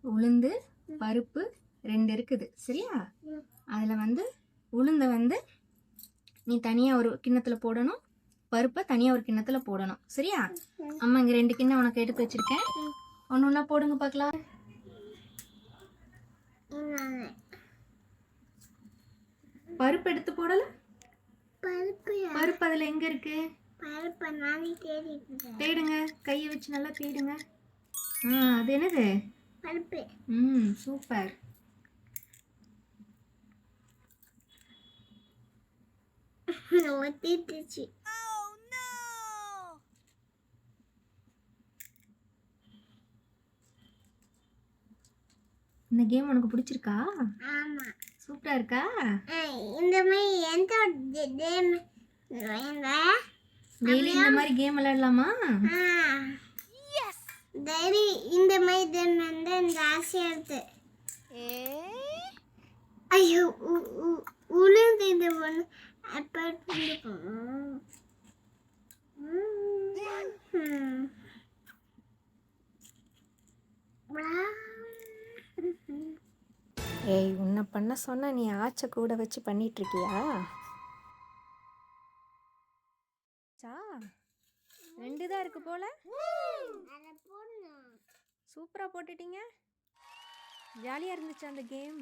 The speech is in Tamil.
உளுந்து பருப்பு 2 இருக்குது சரியா? அதில் வந்து உளுந்தை நீ தனியாக ஒரு கிண்ணத்தில் போடணும், பருப்பை தனியாக ஒரு கிண்ணத்தில் போடணும் சரியா? அம்மா இங்கே 2 கிண்ணம் உனக்கு எடுத்து வச்சிருக்கேன், ஒன்று ஒன்றா போடுங்க பார்க்கலாம். பருப்பு எடுத்து போடல? பருப்பு அதில் எங்கே இருக்கு? தேடுங்க, கையை வச்சு நல்லா தேடுங்க. அது என்னது? பருப்பு. சூப்பர். இந்த கேம் உனக்கு பிடிச்சிருக்கா? ஆமா, சூப்பரா இருக்கா? இந்த மாதிரி எந்த கேம் டெய்லி இந்த மாதிரி கேம் விளையாடலாமா? எஸ், டெய்லி இந்த மாதிரி கேம் வந்து இந்த ஆசையா இருக்கு. ஐயோ, உளுந்து இந்த ஒன்று அப்பட் பண்ணிப்போம். ஏய், உன்னை பண்ண சொன்ன நீ ஆச்சை கூட வச்சு பண்ணிட்டு இருக்கியா? 2 தான் இருக்கு போல. சூப்பரா போட்டுட்டீங்க. ஜாலியா இருந்துச்சு அந்த கேம்.